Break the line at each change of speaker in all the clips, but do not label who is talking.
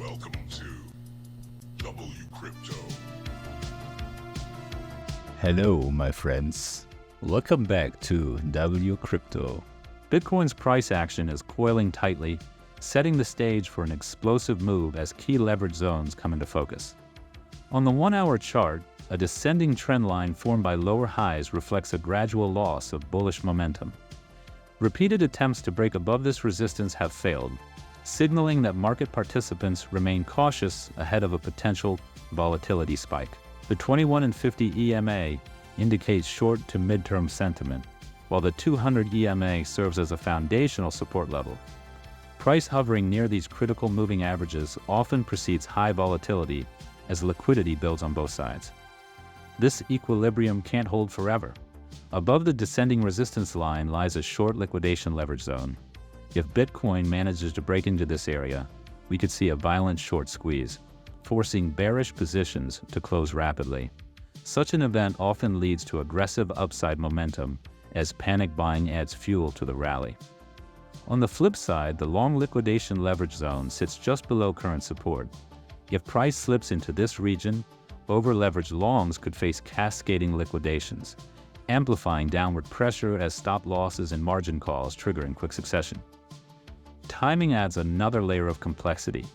Welcome to WCrypto.
Hello, my friends. Welcome back to WCrypto. Bitcoin's price action is coiling tightly, setting the stage for an explosive move as key leverage zones come into focus. On the 1-hour chart, a descending trend line formed by lower highs reflects a gradual loss of bullish momentum. Repeated attempts to break above this resistance have failed, signaling that market participants remain cautious ahead of a potential volatility spike. The 21 and 50 EMA indicates short to mid-term sentiment, while the 200 EMA serves as a foundational support level. Price hovering near these critical moving averages often precedes high volatility as liquidity builds on both sides. This equilibrium can't hold forever. Above the descending resistance line lies a short liquidation leverage zone. If Bitcoin manages to break into this area, we could see a violent short squeeze, forcing bearish positions to close rapidly. Such an event often leads to aggressive upside momentum as panic buying adds fuel to the rally. On the flip side, the long liquidation leverage zone sits just below current support. If price slips into this region, over-leveraged longs could face cascading liquidations, amplifying downward pressure as stop losses and margin calls trigger in quick succession. Timing adds another layer of complexity.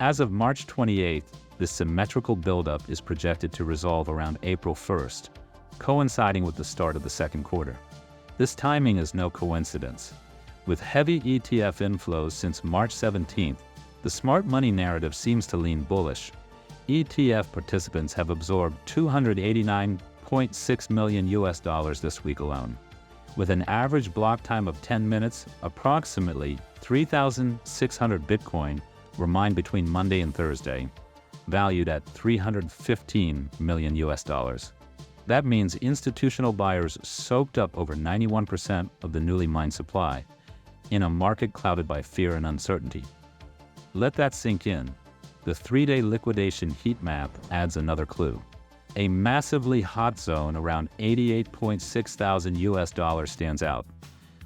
As of March 28th, this symmetrical buildup is projected to resolve around April 1st, coinciding with the start of the second quarter. This timing is no coincidence. With heavy ETF inflows since March 17th, the smart money narrative seems to lean bullish. ETF participants have absorbed $289.6 million this week alone. With an average block time of 10 minutes, approximately 3,600 Bitcoin were mined between Monday and Thursday, valued at $315 million. That means institutional buyers soaked up over 91% of the newly mined supply in a market clouded by fear and uncertainty. Let that sink in. The 3-day liquidation heat map adds another clue. A massively hot zone around $88.6 thousand stands out,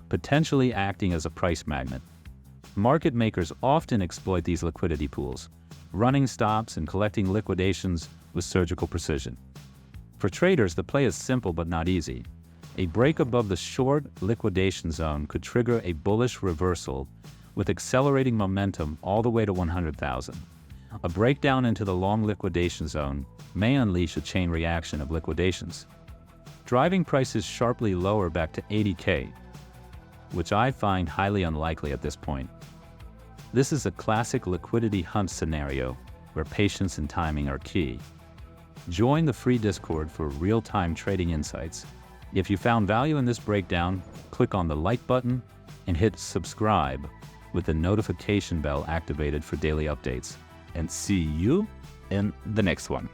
potentially acting as a price magnet. Market makers often exploit these liquidity pools, running stops and collecting liquidations with surgical precision. For traders, the play is simple but not easy. A break above the short liquidation zone could trigger a bullish reversal with accelerating momentum all the way to 100,000. A breakdown into the long liquidation zone may unleash a chain reaction of liquidations, driving prices sharply lower back to 80K, which I find highly unlikely at this point. This is a classic liquidity hunt scenario where patience and timing are key. Join the free Discord for real-time trading insights. If you found value in this breakdown, click on the like button and hit subscribe with the notification bell activated for daily updates. And see you in the next one.